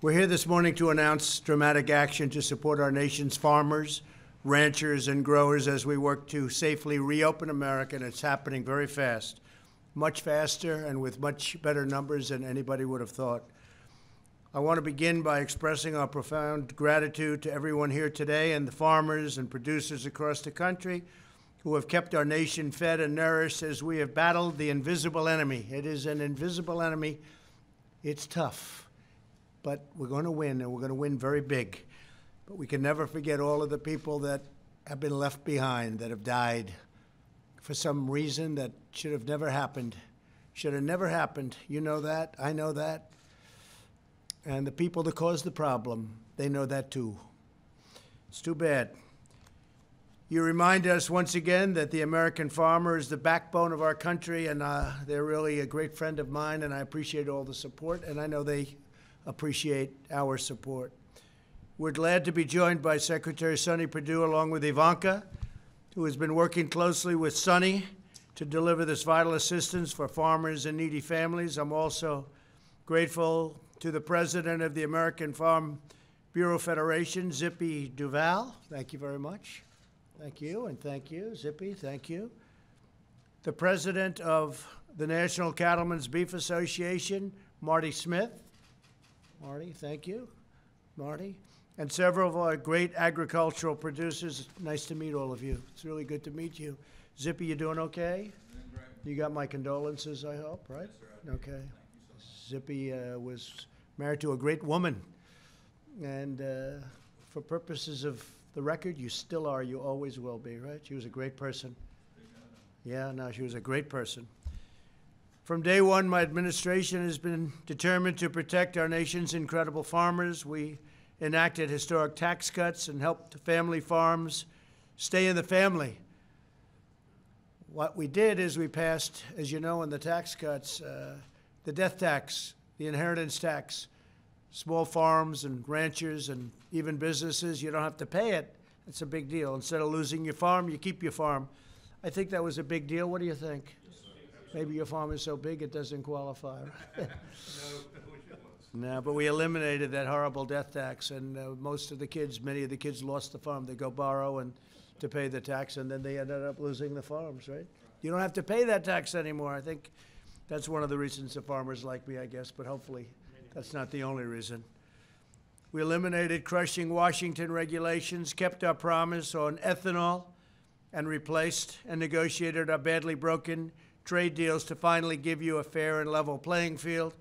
We're here this morning to announce dramatic action to support our nation's farmers, ranchers, and growers as we work to safely reopen America, and it's happening very fast, much faster and with much better numbers than anybody would have thought. I want to begin by expressing our profound gratitude to everyone here today and the farmers and producers across the country who have kept our nation fed and nourished as we have battled the invisible enemy. It is an invisible enemy. It's tough. But we're going to win, and we're going to win very big. But we can never forget all of the people that have been left behind, that have died for some reason that should have never happened. Should have never happened. You know that. I know that. And the people that caused the problem, they know that too. It's too bad. You remind us once again that the American farmer is the backbone of our country, and they're really a great friend of mine, and I appreciate all the support, and I know they appreciate our support. We're glad to be joined by Secretary Sonny Perdue along with Ivanka, who has been working closely with Sonny to deliver this vital assistance for farmers and needy families. I'm also grateful to the president of the American Farm Bureau Federation, Zippy Duval. Thank you very much. Thank you, and thank you, Zippy, thank you. The president of the National Cattlemen's Beef Association, Marty Smith. Marty, thank you, Marty. And several of our great agricultural producers. Nice to meet all of you. It's really good to meet you. Zippy, you doing okay? You got my condolences, I hope, right? Yes, okay. Zippy was married to a great woman. And for purposes of the record, you still are, you always will be, right? She was a great person. Yeah, no, she was a great person. From day one, my administration has been determined to protect our nation's incredible farmers. We enacted historic tax cuts and helped family farms stay in the family. What we did is we passed, as you know, in the tax cuts, the death tax, the inheritance tax. Small farms and ranchers and even businesses, you don't have to pay it. It's a big deal. Instead of losing your farm, you keep your farm. I think that was a big deal. What do you think? Maybe your farm is so big it doesn't qualify. No, but we eliminated that horrible death tax, and most of the kids, many of the kids lost the farm. They go borrow and to pay the tax, and then they ended up losing the farms, right? You don't have to pay that tax anymore. I think that's one of the reasons the farmers like me, I guess, but hopefully that's not the only reason. We eliminated crushing Washington regulations, kept our promise on ethanol, and replaced and negotiated our badly broken trade deals to finally give you a fair and level playing field.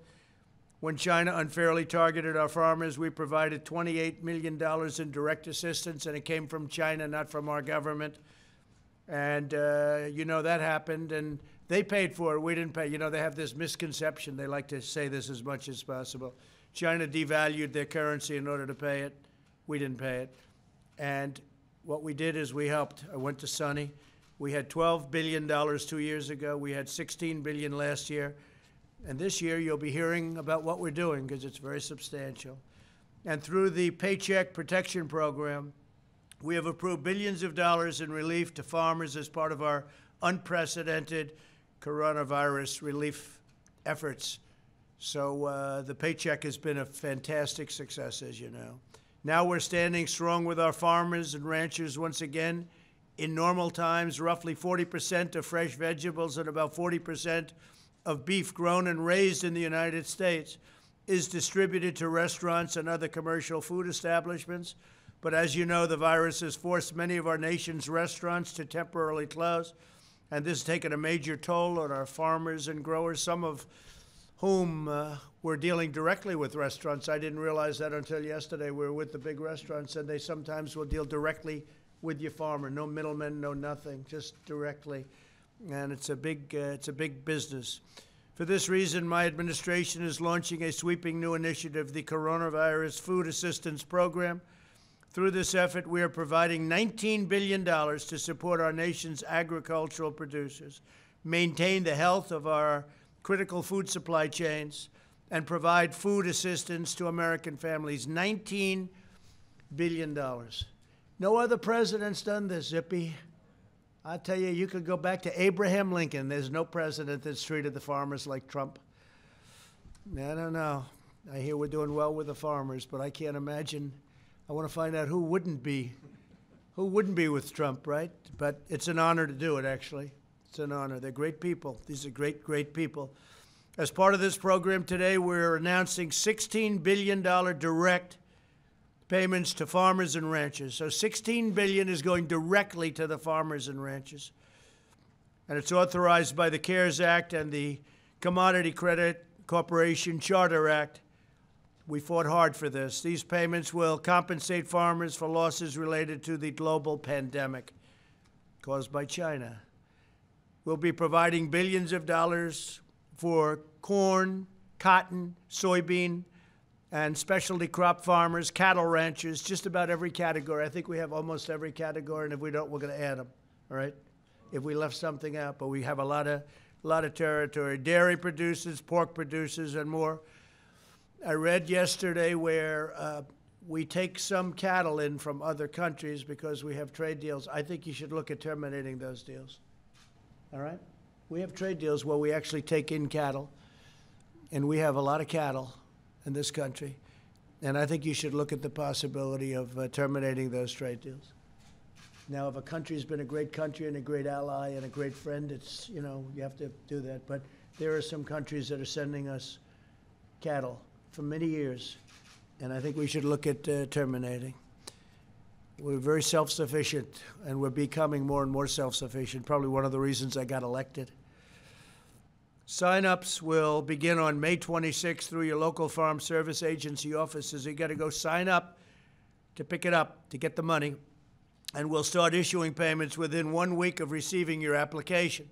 When China unfairly targeted our farmers, we provided $28 million in direct assistance, and it came from China, not from our government. And, you know, that happened, and they paid for it. We didn't pay. You know, they have this misconception. They like to say this as much as possible. China devalued their currency in order to pay it. We didn't pay it. And what we did is we helped. I went to Sonny. We had $12 billion 2 years ago. We had $16 billion last year. And this year you'll be hearing about what we're doing because it's very substantial. And through the Paycheck Protection Program, we have approved billions of dollars in relief to farmers as part of our unprecedented coronavirus relief efforts. So the paycheck has been a fantastic success, as you know. Now we're standing strong with our farmers and ranchers once again. In normal times, roughly 40% of fresh vegetables and about 40% of beef grown and raised in the United States is distributed to restaurants and other commercial food establishments. But as you know, the virus has forced many of our nation's restaurants to temporarily close, and this has taken a major toll on our farmers and growers, some of whom were dealing directly with restaurants. I didn't realize that until yesterday. We were with the big restaurants, and they sometimes will deal directly with your farmer. No middlemen, no nothing, just directly. And it's a big business. For this reason, my administration is launching a sweeping new initiative, the Coronavirus Food Assistance Program. Through this effort, we are providing $19 billion to support our nation's agricultural producers, maintain the health of our critical food supply chains, and provide food assistance to American families. $19 billion. No other president's done this, Zippy. I tell you, you could go back to Abraham Lincoln. There's no president that's treated the farmers like Trump. No. I hear we're doing well with the farmers, but I can't imagine. I want to find out who wouldn't be with Trump, right? But it's an honor to do it, actually. It's an honor. They're great people. These are great, great people. As part of this program today, we're announcing $16 billion direct payments to farmers and ranchers. So $16 billion is going directly to the farmers and ranchers. And it's authorized by the CARES Act and the Commodity Credit Corporation Charter Act. We fought hard for this. These payments will compensate farmers for losses related to the global pandemic caused by China. We'll be providing billions of dollars for corn, cotton, soybean, and specialty crop farmers, cattle ranchers, just about every category. I think we have almost every category, and if we don't, we're going to add them, all right? If we left something out, but we have a lot of territory. Dairy producers, pork producers, and more. I read yesterday where we take some cattle in from other countries because we have trade deals. I think you should look at terminating those deals, all right? We have trade deals where we actually take in cattle, and we have a lot of cattle in this country, and I think you should look at the possibility of terminating those trade deals. Now, if a country's been a great country and a great ally and a great friend, it's, you know, you have to do that. But there are some countries that are sending us cattle for many years, and I think we should look at terminating. We're very self-sufficient, and we're becoming more and more self-sufficient, probably one of the reasons I got elected. Sign-ups will begin on May 26th through your local Farm Service Agency offices. You got to go sign up to pick it up, to get the money, and we'll start issuing payments within 1 week of receiving your application.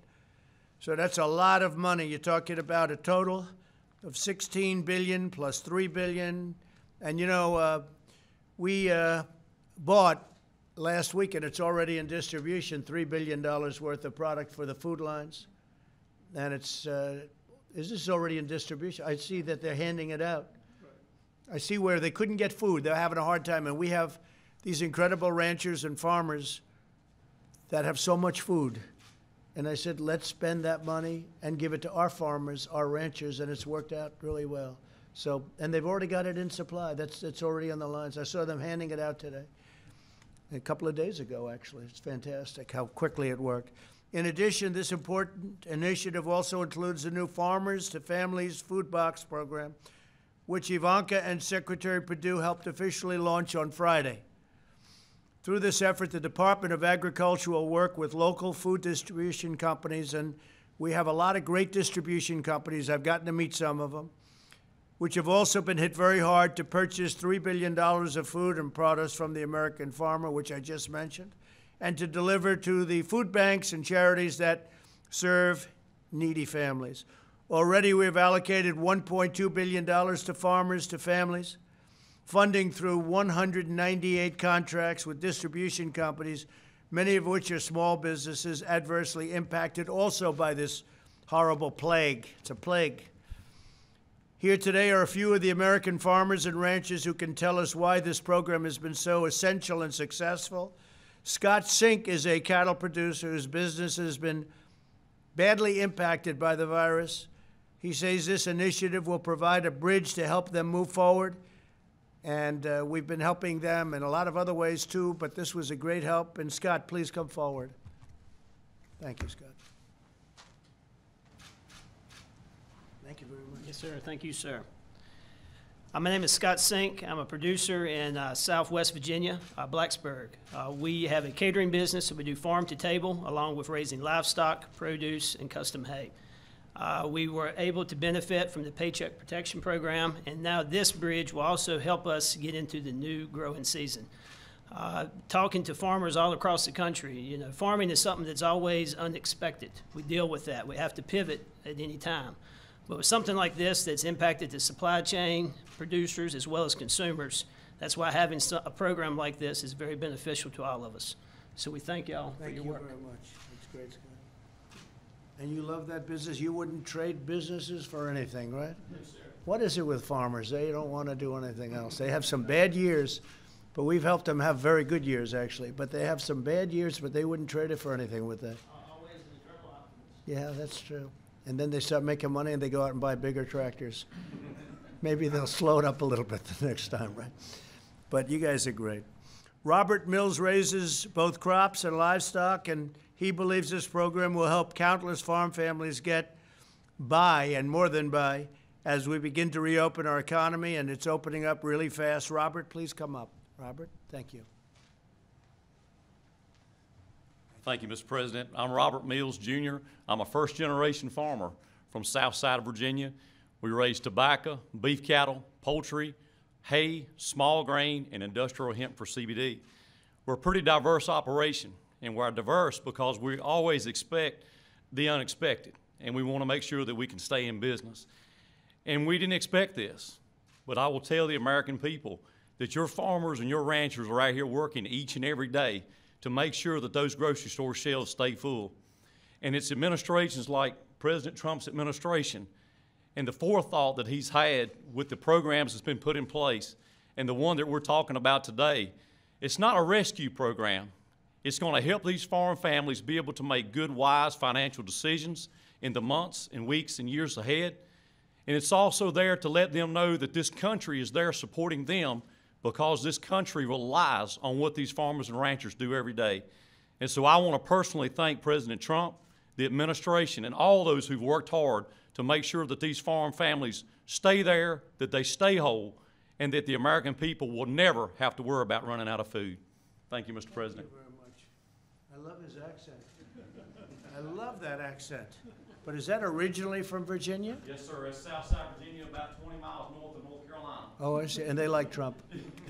So that's a lot of money. You're talking about a total of $16 billion plus $3 billion. And, you know, we bought last week, and it's already in distribution, $3 billion worth of product for the food lines. And it's, is this already in distribution? I see that they're handing it out. I see where they couldn't get food. They're having a hard time. And we have these incredible ranchers and farmers that have so much food. And I said, let's spend that money and give it to our farmers, our ranchers, and it's worked out really well. So, and they've already got it in supply. It's already on the lines. I saw them handing it out today, a couple of days ago, actually. It's fantastic how quickly it worked. In addition, this important initiative also includes the new Farmers to Families Food Box program, which Ivanka and Secretary Perdue helped officially launch on Friday. Through this effort, the Department of Agriculture will work with local food distribution companies, and we have a lot of great distribution companies. I've gotten to meet some of them, which have also been hit very hard to purchase $3 billion of food and produce from the American farmer, which I just mentioned, and to deliver to the food banks and charities that serve needy families. Already, we've allocated $1.2 billion to farmers to families, funding through 198 contracts with distribution companies, many of which are small businesses adversely impacted also by this horrible plague. It's a plague. Here today are a few of the American farmers and ranchers who can tell us why this program has been so essential and successful. Scott Sink is a cattle producer whose business has been badly impacted by the virus. He says this initiative will provide a bridge to help them move forward. And we've been helping them in a lot of other ways, too, but this was a great help. And, Scott, please come forward. Thank you, Scott. Thank you very much. Yes, sir. Thank you, sir. My name is Scott Sink. I'm a producer in Southwest Virginia, Blacksburg. We have a catering business, so we do farm to table, along with raising livestock, produce, and custom hay. We were able to benefit from the Paycheck Protection Program, and now this bridge will also help us get into the new growing season. Talking to farmers all across the country, you know, farming is something that's always unexpected. We deal with that. We have to pivot at any time. But with something like this that's impacted the supply chain, producers, as well as consumers, that's why having a program like this is very beneficial to all of us. So we thank y'all for your work. Thank you very much. That's great, Scott. And you love that business? You wouldn't trade businesses for anything, right? No, sir. What is it with farmers? They don't want to do anything else. They have some bad years, but we've helped them have very good years, actually. But they have some bad years, but they wouldn't trade it for anything with that. Always an eternal optimist. Yeah, that's true. And then they start making money and they go out and buy bigger tractors. Maybe they'll slow it up a little bit the next time, right? But you guys are great. Robert Mills raises both crops and livestock, and he believes this program will help countless farm families get by, and more than by, as we begin to reopen our economy, and it's opening up really fast. Robert, please come up. Robert, thank you. Thank you, Mr. President. I'm Robert Mills, Jr. I'm a first-generation farmer from south side of Virginia. We raise tobacco, beef cattle, poultry, hay, small grain, and industrial hemp for CBD. We're a pretty diverse operation, and we're diverse because we always expect the unexpected, and we want to make sure that we can stay in business. And we didn't expect this, but I will tell the American people that your farmers and your ranchers are out here working each and every day to make sure that those grocery store shelves stay full. And it's administrations like President Trump's administration and the forethought that he's had with the programs that's been put in place, and the one that we're talking about today. It's not a rescue program. It's going to help these farm families be able to make good, wise financial decisions in the months and weeks and years ahead. And it's also there to let them know that this country is there supporting them, because this country relies on what these farmers and ranchers do every day. And so I want to personally thank President Trump, the administration, and all those who've worked hard to make sure that these farm families stay there, that they stay whole, and that the American people will never have to worry about running out of food. Thank you, Mr. President. Thank you very much. I love his accent. I love that accent. But is that originally from Virginia? Yes, sir. It's Southside Virginia, about 20 miles north of North Carolina. Oh, I see. And they like Trump.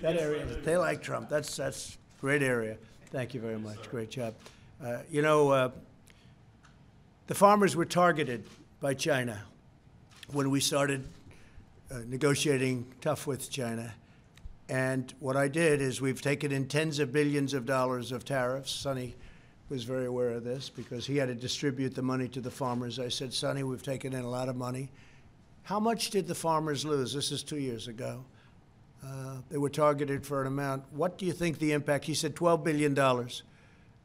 That area, they like Trump. That's a great area. Thank you very much. Yes, great job. The farmers were targeted by China when we started negotiating tough with China. And what I did is we've taken in tens of billions of dollars of tariffs. Sonny was very aware of this because he had to distribute the money to the farmers. I said, Sonny, we've taken in a lot of money. How much did the farmers lose? This is 2 years ago. They were targeted for an amount. What do you think the impact? He said $12 billion.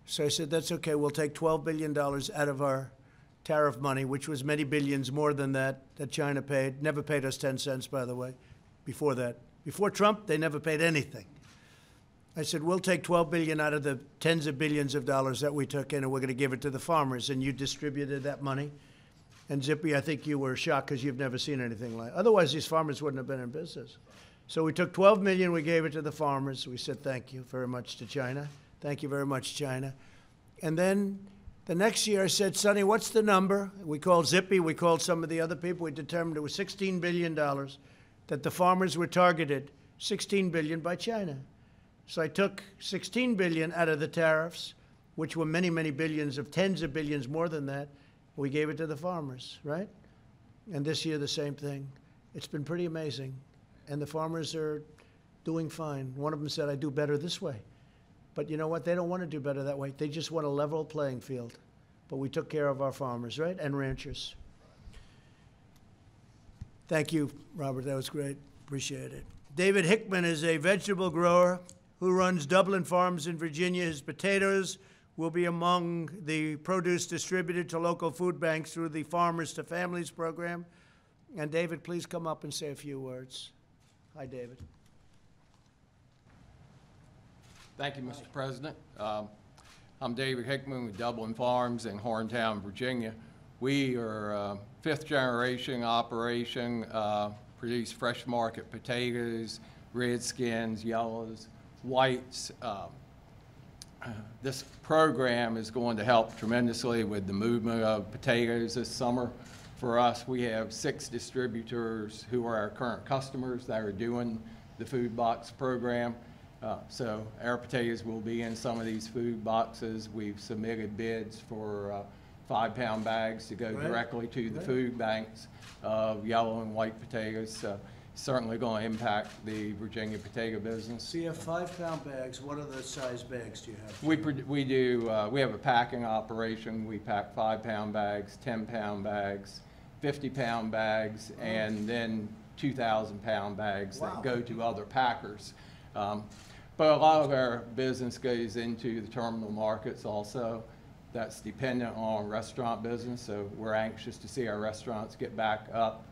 So I said, that's okay. We'll take $12 billion out of our tariff money, which was many billions more than that China paid. Never paid us 10 cents, by the way, before that. Before Trump, they never paid anything. I said, we'll take $12 billion out of the tens of billions of dollars that we took in, and we're going to give it to the farmers. And you distributed that money. And Zippy, I think you were shocked because you've never seen anything like it. Otherwise, these farmers wouldn't have been in business. So we took $12 million, we gave it to the farmers. We said thank you very much to China. Thank you very much, China. And then the next year I said, Sonny, what's the number? We called Zippy, we called some of the other people. We determined it was $16 billion that the farmers were targeted, $16 billion by China. So I took $16 billion out of the tariffs, which were many, many billions of tens of billions more than that. We gave it to the farmers, right? And this year, the same thing. It's been pretty amazing. And the farmers are doing fine. One of them said, I do better this way. But you know what? They don't want to do better that way. They just want a level playing field. But we took care of our farmers, right? And ranchers. Thank you, Robert. That was great. Appreciate it. David Hickman is a vegetable grower who runs Dublin Farms in Virginia. His potatoes will be among the produce distributed to local food banks through the Farmers to Families program. And David, please come up and say a few words. Hi, David. Thank you, Mr. President. I'm David Hickman with Dublin Farms in Horntown, Virginia. We are a fifth-generation operation, produce fresh market potatoes, redskins, yellows, whites. This program is going to help tremendously with the movement of potatoes this summer. For us, we have 6 distributors who are our current customers that are doing the food box program. So our potatoes will be in some of these food boxes. We've submitted bids for 5-pound bags to go directly to the food banks of yellow and white potatoes. So certainly going to impact the Virginia potato business. So you have 5-pound bags. What other size bags do you have? We have a packing operation. We pack 5-pound bags, 10-pound bags, 50-pound bags, and then 2,000-pound bags that go to other packers. But a lot of our business goes into the terminal markets also. That's dependent on restaurant business, so we're anxious to see our restaurants get back up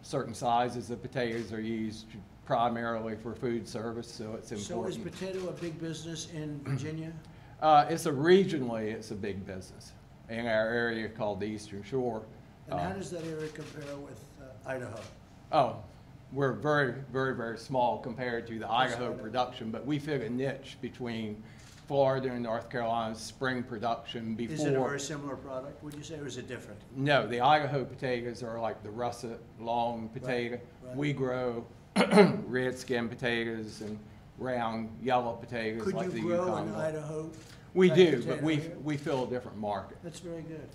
Certain sizes of potatoes are used primarily for food service, so it's So is important. potato a big business in Virginia? Regionally, it's a big business in our area called the Eastern Shore. And how does that area compare with Idaho? Oh, we're very, very, very small compared to the Idaho production, but we fit a niche between Florida and North Carolina's spring production before. Is it a very similar product, would you say, or is it different? No, the Idaho potatoes are like the russet, long potato. right. We grow red skin potatoes and round yellow potatoes Could like the you grow Yukon. in Idaho? We type do, but potato we, here? we fill a different market. That's very good.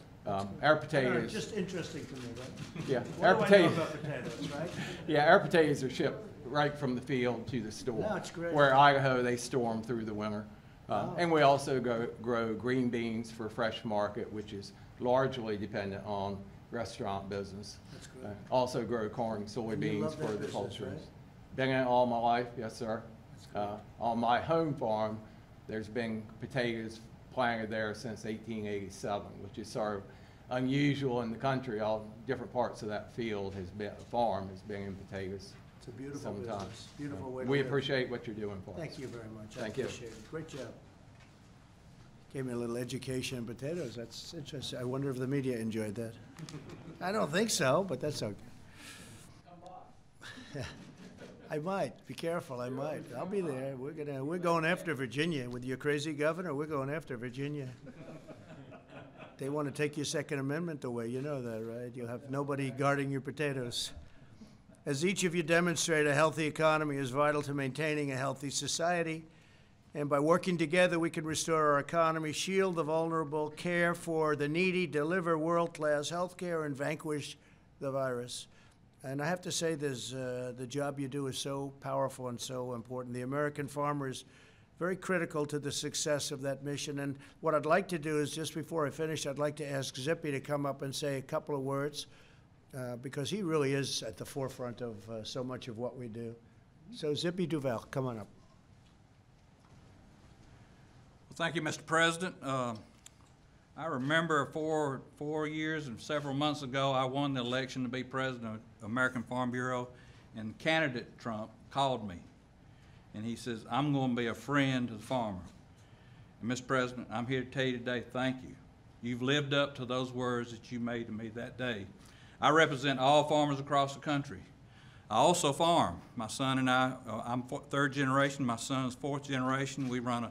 Our potatoes, Just interesting to me, right? yeah, What our do I know potatoes, about potatoes, right? yeah, our potatoes are shipped right from the field to the store. That's great. Where Idaho, they store them through the winter. Wow. And we also grow green beans for fresh market, which is largely dependent on restaurant business. That's good. Also grow corn, And you soybeans love that for the business, poultry. right? Been in it all my life, yes, sir. On my home farm, there's been potatoes planted there since 1887, which is sort of unusual in the country. All different parts of that field has been, farm has been in potatoes. It's a beautiful Sometimes. business, beautiful way to We live. appreciate what you're doing for us. Thank you very much. I Thank you. appreciate it. Great job. Gave me a little education on potatoes. That's interesting. I wonder if the media enjoyed that. I don't think so, but that's okay. I might. Be careful. I might. I'll be there. We're going after Virginia with your crazy governor. We're going after Virginia. They want to take your Second Amendment away. You know that, right? You'll have nobody guarding your potatoes. As each of you demonstrate, a healthy economy is vital to maintaining a healthy society. And by working together, we can restore our economy, shield the vulnerable, care for the needy, deliver world-class health care, and vanquish the virus. And I have to say, the job you do is so powerful and so important. The American farmer is very critical to the success of that mission. And what I'd like to do is, just before I finish, I'd like to ask Zippy to come up and say a couple of words, because he really is at the forefront of so much of what we do. So Zippy Duval, come on up. Well, thank you, Mr. President. I remember four years and several months ago, I won the election to be president of American Farm Bureau, and candidate Trump called me, and he says, I'm going to be a friend to the farmer. And Mr. President, I'm here to tell you today, thank you. You've lived up to those words that you made to me that day. I represent all farmers across the country. I also farm. My son and I'm third generation, my son's fourth generation. We run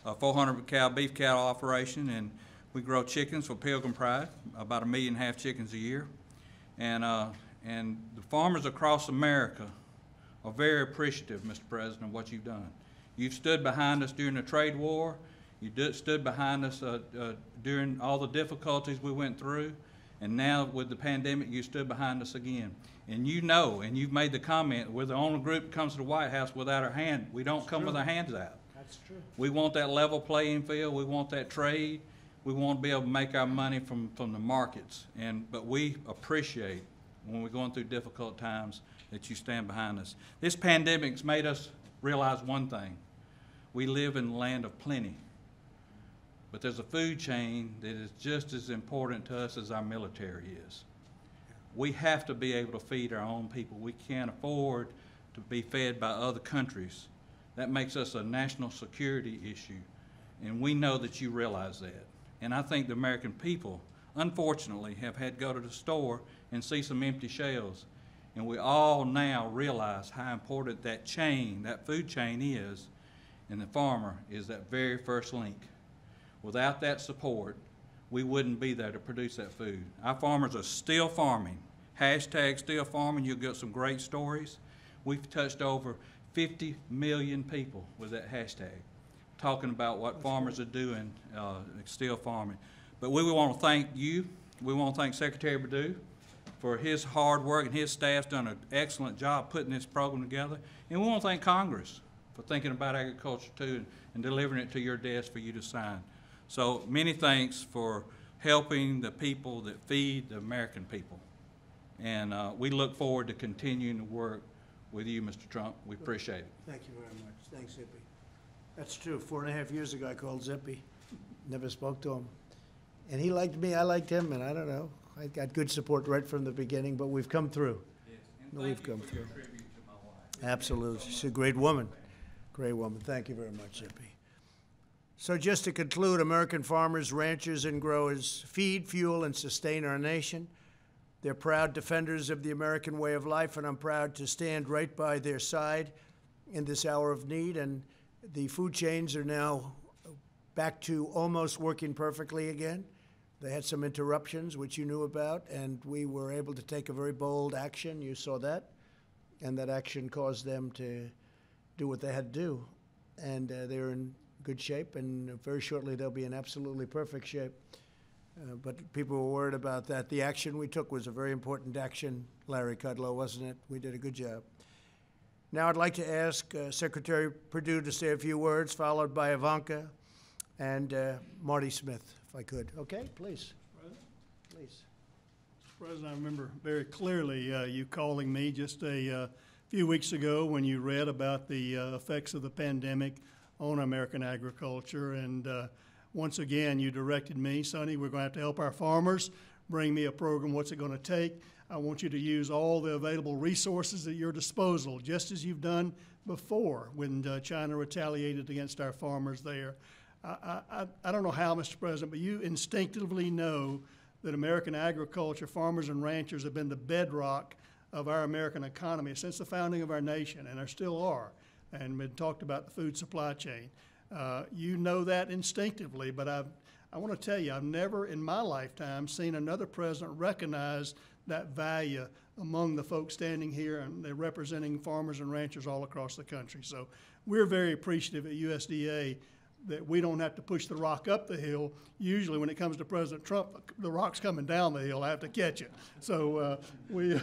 a 400 cow beef cattle operation, and we grow chickens for Pilgrim Pride, about 1.5 million chickens a year. And the farmers across America are very appreciative, Mr. President, of what you've done. You've stood behind us during the trade war. You stood behind us during all the difficulties we went through. And now with the pandemic, you stood behind us again. And you know, and you've made the comment, we're the only group that comes to the White House without our hand. We don't come with our hands out. That's true. We want that level playing field. We want that trade. We want to be able to make our money from the markets. But we appreciate, when we're going through difficult times, that you stand behind us. This pandemic's made us realize one thing. We live in the land of plenty. But there's a food chain that is just as important to us as our military is. We have to be able to feed our own people. We can't afford to be fed by other countries. That makes us a national security issue, and we know that you realize that. And I think the American people, unfortunately, have had to go to the store and see some empty shelves. And we all now realize how important that chain, that food chain is, and the farmer is that very first link. Without that support, we wouldn't be there to produce that food. Our farmers are still farming. Hashtag still farming. You'll get some great stories. We've touched over 50 million people with that hashtag, talking about what farmers are doing, still farming. But we want to thank you. We want to thank Secretary Perdue for his hard work, and his staff's done an excellent job putting this program together. And we want to thank Congress for thinking about agriculture too, and delivering it to your desk for you to sign. So many thanks for helping the people that feed the American people. And we look forward to continuing to work with you, Mr. Trump. We appreciate it. Thank you very much. Thanks, Zippy. That's true. 4.5 years ago, I called Zippy. Never spoke to him. And he liked me, I liked him, and I don't know. I got good support right from the beginning, but we've come through. we've come through. Absolutely. She's a great woman. Great woman. Thank you very much, Zippy. So just to conclude, American farmers, ranchers, and growers feed, fuel, and sustain our nation. They're proud defenders of the American way of life, and I'm proud to stand right by their side in this hour of need. And the food chains are now back to almost working perfectly again. They had some interruptions, which you knew about, and we were able to take a very bold action. You saw that. And that action caused them to do what they had to do. And they're in good shape, and very shortly they'll be in absolutely perfect shape. But people were worried about that. The action we took was a very important action, Larry Kudlow, wasn't it? We did a good job. Now I'd like to ask Secretary Perdue to say a few words, followed by Ivanka and Marty Smith, if I could. Okay, please. Please. Mr. President, I remember very clearly you calling me just a few weeks ago when you read about the effects of the pandemic on American agriculture. And once again, you directed me, Sonny, we're going to have to help our farmers. Bring me a program. What's it going to take? I want you to use all the available resources at your disposal, just as you've done before when China retaliated against our farmers there. I don't know how, Mr. President, but you instinctively know that American agriculture, farmers and ranchers have been the bedrock of our American economy since the founding of our nation, and still are, and been talked about the food supply chain. You know that instinctively, but I want to tell you, I've never in my lifetime seen another president recognize that value among the folks standing here, and they're representing farmers and ranchers all across the country. So we're very appreciative at USDA that we don't have to push the rock up the hill. Usually when it comes to President Trump, the rock's coming down the hill. I have to catch it. So we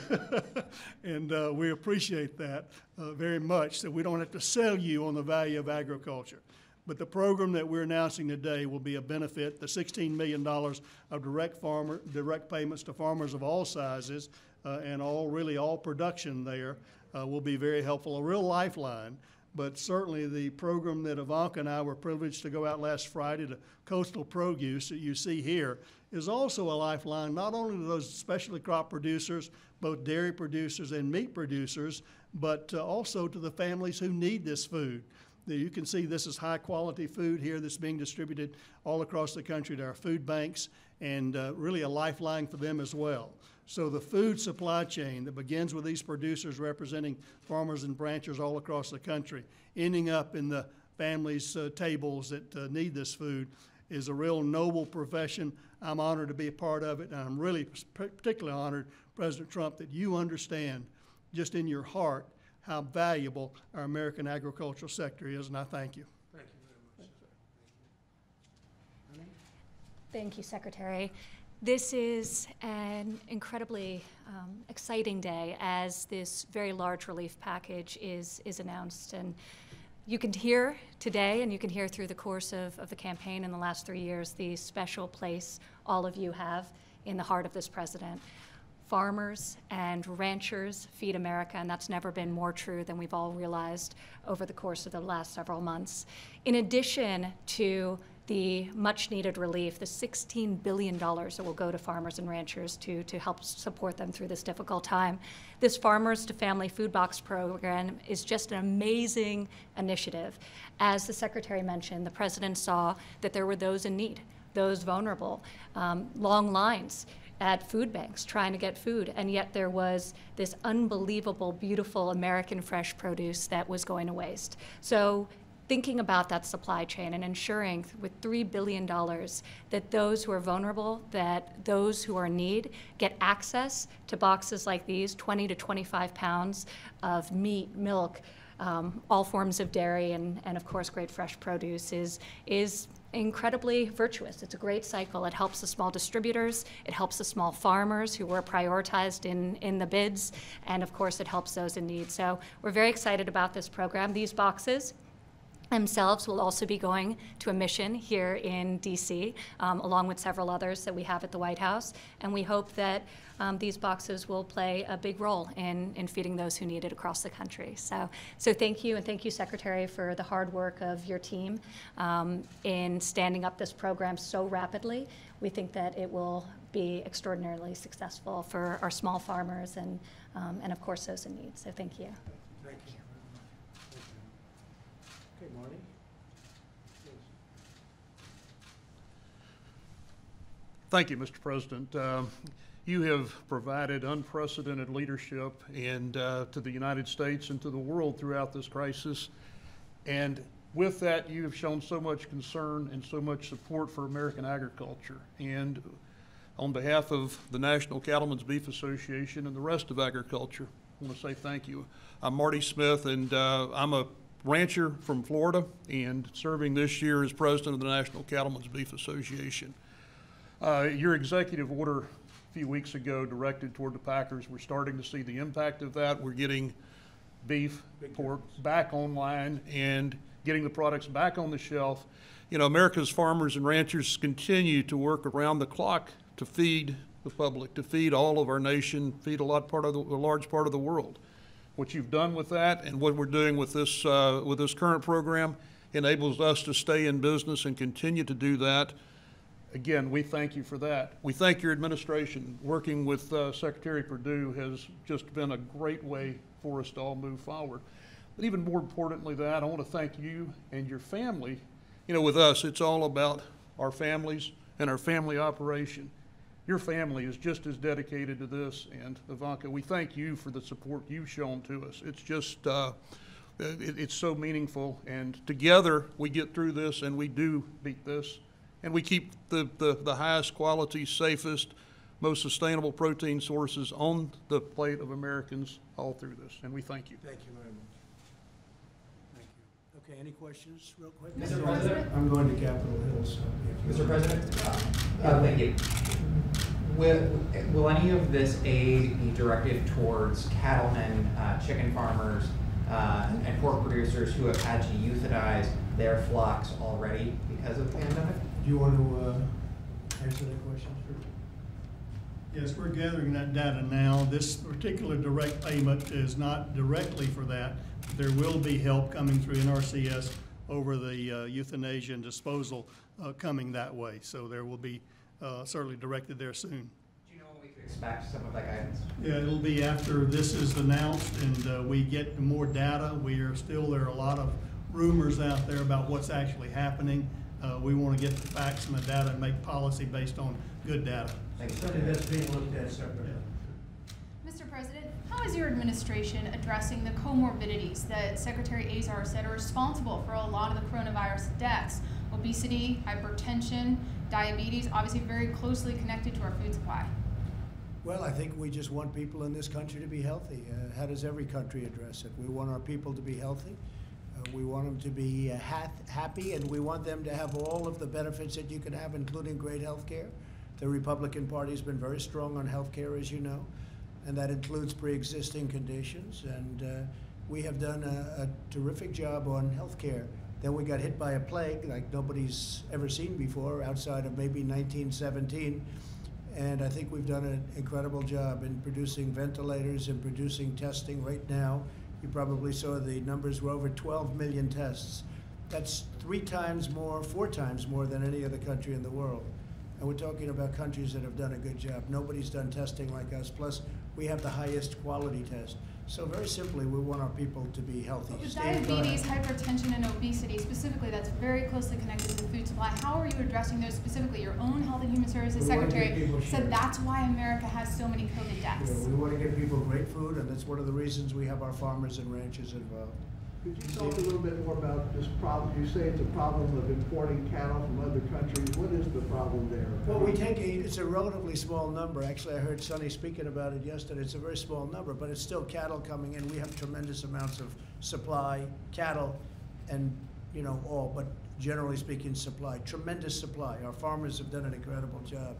appreciate that very much, that we don't have to sell you on the value of agriculture. But the program that we're announcing today will be a benefit. The $16 million of direct payments to farmers of all sizes and all production there will be very helpful, a real lifeline. But certainly the program that Ivanka and I were privileged to go out last Friday to Coastal Produce that you see here is also a lifeline, not only to those specialty crop producers, both dairy producers and meat producers, but also to the families who need this food. You can see this is high quality food here that's being distributed all across the country to our food banks, and really a lifeline for them as well. So the food supply chain that begins with these producers representing farmers and ranchers all across the country, ending up in the families' tables that need this food, is a real noble profession. I'm honored to be a part of it, and I'm really particularly honored, President Trump, that you understand just in your heart how valuable our American agricultural sector is, and I thank you. Thank you very much, sir. Thank you, Secretary. This is an incredibly exciting day as this very large relief package is announced. And you can hear today, and you can hear through the course of the campaign in the last 3 years, the special place all of you have in the heart of this president. Farmers and ranchers feed America, and that's never been more true than we've all realized over the course of the last several months. In addition to the much-needed relief, the $16 billion that will go to farmers and ranchers to help support them through this difficult time. This Farmers to Family Food Box program is just an amazing initiative. As the Secretary mentioned, the President saw that there were those in need, those vulnerable, long lines at food banks trying to get food, and yet there was this unbelievable, beautiful American fresh produce that was going to waste. So thinking about that supply chain and ensuring with $3 billion that those who are vulnerable, that those who are in need get access to boxes like these, 20 to 25 pounds of meat, milk, all forms of dairy, and of course great fresh produce is incredibly virtuous. It's a great cycle. It helps the small distributors, it helps the small farmers who were prioritized in the bids, and of course it helps those in need. So we're very excited about this program. These boxes themselves will also be going to a mission here in D.C., along with several others that we have at the White House. And we hope that these boxes will play a big role in feeding those who need it across the country. So thank you, and thank you, Secretary, for the hard work of your team in standing up this program so rapidly. We think that it will be extraordinarily successful for our small farmers and of course, those in need. So thank you. Thank you. Okay, Marty. Thank you, Mr. President. You have provided unprecedented leadership to the United States and to the world throughout this crisis. And with that, you have shown so much concern and so much support for American agriculture. And on behalf of the National Cattlemen's Beef Association and the rest of agriculture, I want to say thank you. I'm Marty Smith, and I'm a rancher from Florida and serving this year as president of the National Cattlemen's Beef Association. Your executive order a few weeks ago directed toward the packers. We're starting to see the impact of that. We're getting beef, pork back online and getting the products back on the shelf. You know, America's farmers and ranchers continue to work around the clock to feed the public, to feed all of our nation, feed a large part of the world. What you've done with that and what we're doing with this current program enables us to stay in business and continue to do that. Again, we thank you for that. We thank your administration. Working with Secretary Perdue has just been a great way for us to all move forward. But even more importantly than that, I want to thank you and your family. You know, with us, it's all about our families and our family operation. Your family is just as dedicated to this, and Ivanka, we thank you for the support you've shown to us. It's just, it's so meaningful, and together we get through this and we do beat this, and we keep the highest quality, safest, most sustainable protein sources on the plate of Americans all through this, and we thank you. Thank you very much. Thank you. Okay, any questions real quick? Mr. President? I'm going to Capitol Hill, so. Mr. President? Thank you. Will any of this aid be directed towards cattlemen, chicken farmers, and pork producers who have had to euthanize their flocks already because of the pandemic? Do you want to answer that question? Yes, we're gathering that data now. This particular direct payment is not directly for that. There will be help coming through NRCS over the euthanasia and disposal coming that way. So there will be certainly directed there soon. Do you know when we can expect some of that guidance? Yeah, it'll be after this is announced and we get more data. There are a lot of rumors out there about what's actually happening. We want to get the facts and the data and make policy based on good data. Thank you. Something that's being looked at separately. Mr. President, how is your administration addressing the comorbidities that Secretary Azar said are responsible for a lot of the coronavirus deaths? Obesity, hypertension, diabetes, obviously very closely connected to our food supply. Well, I think we just want people in this country to be healthy. How does every country address it? We want our people to be healthy. We want them to be happy, and we want them to have all of the benefits that you can have, including great health care. The Republican Party has been very strong on health care, as you know, and that includes pre-existing conditions. And we have done a terrific job on health care. Then we got hit by a plague like nobody's ever seen before, outside of maybe 1917. And I think we've done an incredible job in producing ventilators and producing testing right now. You probably saw the numbers were over 12 million tests. That's 4 times more than any other country in the world. And we're talking about countries that have done a good job. Nobody's done testing like us. Plus, we have the highest quality test. So very simply, we want our people to be healthy. With diabetes, hypertension, and obesity, specifically, that's very closely connected to the food supply. How are you addressing those specifically? Your own Health and Human Services Secretary said that's why America has so many COVID deaths. Yeah, we want to give people great food, and that's one of the reasons we have our farmers and ranchers involved. Could you talk a little bit more about this problem? You say it's a problem of importing cattle from other countries. What is the problem there? Well, it's a relatively small number. Actually, I heard Sonny speaking about it yesterday. It's a very small number, but it's still cattle coming in. We have tremendous amounts of supply, cattle, and all, but generally speaking, supply. Tremendous supply. Our farmers have done an incredible job.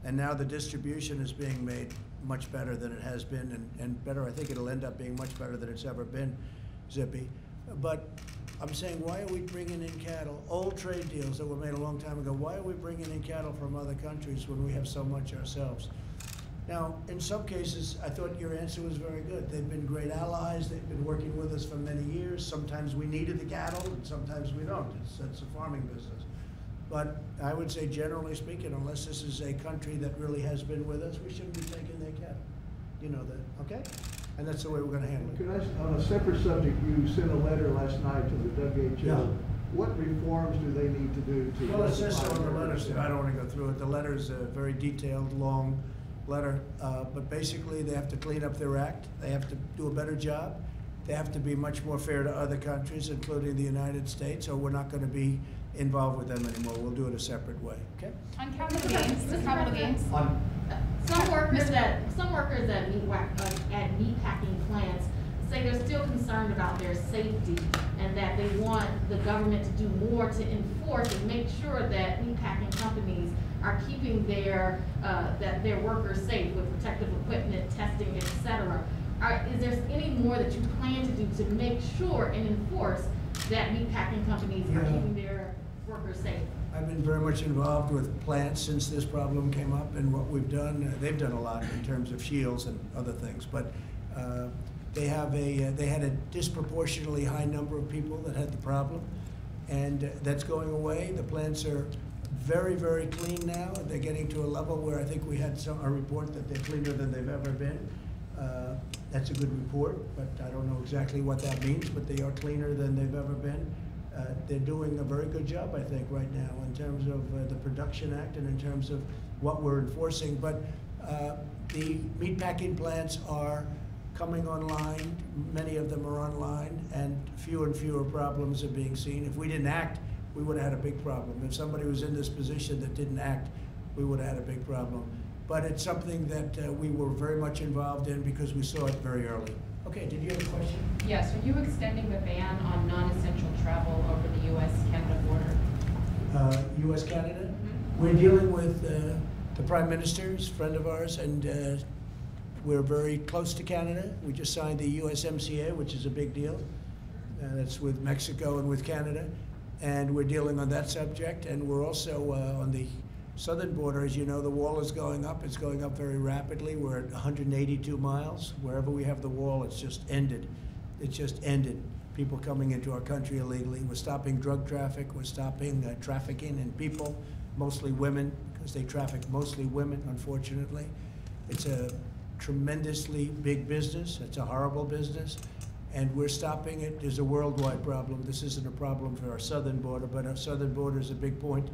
And now the distribution is being made much better than it has been, and better. I think it'll end up being much better than it's ever been, Zippy. But I'm saying, why are we bringing in cattle? Old trade deals that were made a long time ago, why are we bringing in cattle from other countries when we have so much ourselves? Now, in some cases, I thought your answer was very good. They've been great allies. They've been working with us for many years. Sometimes we needed the cattle, and sometimes we don't. It's a farming business. But I would say, generally speaking, unless this is a country that really has been with us, we shouldn't be taking their cattle. You know that, okay? And that's the way we're going to handle it. Could I, on a separate subject, you sent a letter last night to the WHO. Yeah. What reforms do they need to do to? Well, it says so in the justify letter, their- so I don't want to go through it. The letter is a very detailed, long letter, but basically they have to clean up their act. They have to do a better job. They have to be much more fair to other countries, including the United States, or we're not going to be involved with them anymore. We'll do it a separate way, okay? On capital gains, Some workers at meat packing plants say they're still concerned about their safety and that they want the government to do more to enforce and make sure that meat packing companies are keeping their workers safe with protective equipment, testing, etc. Is there any more that you plan to do to make sure and enforce that meat packing companies are keeping their workers safe? I've been very much involved with plants since this problem came up, and what we've done, they've done a lot in terms of shields and other things, but they had a disproportionately high number of people that had the problem, and that's going away. The plants are very, very clean now. They're getting to a level where I think we had a report that they're cleaner than they've ever been. That's a good report, but I don't know exactly what that means, but they are cleaner than they've ever been. They're doing a very good job, I think, right now in terms of the Production Act and in terms of what we're enforcing. But the meatpacking plants are coming online. Many of them are online, and fewer problems are being seen. If we didn't act, we would have had a big problem. If somebody was in this position that didn't act, we would have had a big problem. But it's something that we were very much involved in because we saw it very early. Okay, did you have a question? Yes, are you extending the ban on non-essential travel over the U.S.-Canada border? U.S.-Canada? Mm-hmm. We're dealing with the Prime Minister's friend of ours, and we're very close to Canada. We just signed the USMCA, which is a big deal. That's with Mexico and with Canada. And we're dealing on that subject. And we're also on the southern border. As you know, the wall is going up. It's going up very rapidly. We're at 182 miles. Wherever we have the wall, it's just ended. It's just ended. People coming into our country illegally. We're stopping drug traffic. We're stopping trafficking in people, mostly women, because they traffic mostly women, unfortunately. It's a tremendously big business. It's a horrible business. And we're stopping it. There's a worldwide problem. This isn't a problem for our southern border, but our southern border is a big point.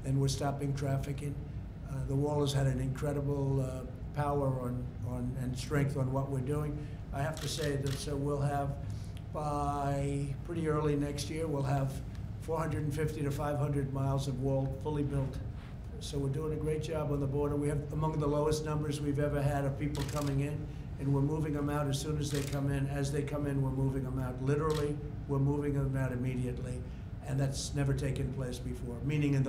And we're stopping trafficking. The wall has had an incredible power and strength on what we're doing. I have to say that so we'll have, by pretty early next year, we'll have 450 to 500 miles of wall fully built. So we're doing a great job on the border. We have among the lowest numbers we've ever had of people coming in, and we're moving them out as soon as they come in. As they come in, we're moving them out. Literally, we're moving them out immediately. And that's never taken place before, meaning in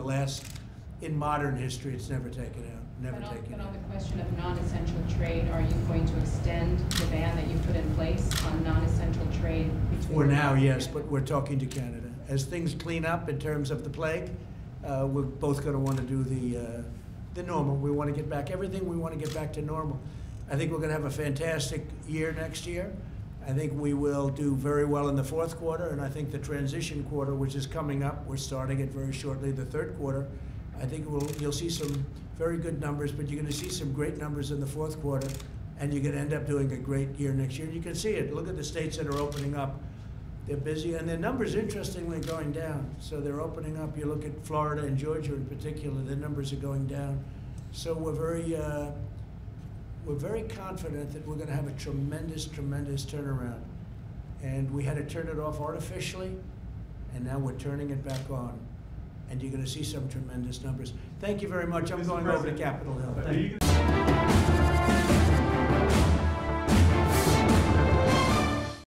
modern history, it's never taken out, never taken out. But on the question of non-essential trade, are you going to extend the ban that you put in place on non-essential trade? For now, yes, but we're talking to Canada. As things clean up in terms of the plague, we're both going to want to do the normal. We want to get back everything. We want to get back to normal. I think we're going to have a fantastic year next year. I think we will do very well in the fourth quarter, and I think the transition quarter, which is coming up, we're starting it very shortly, the third quarter, I think you'll see some very good numbers, but you're going to see some great numbers in the fourth quarter, and you're going to end up doing a great year next year. And you can see it. Look at the states that are opening up. They're busy, and their numbers, interestingly, are going down. So they're opening up. You look at Florida and Georgia in particular, their numbers are going down. So we're very confident that we're going to have a tremendous, tremendous turnaround. And we had to turn it off artificially, and now we're turning it back on. And you're going to see some tremendous numbers. Thank you very much. I'm going over to Capitol Hill. Thank you.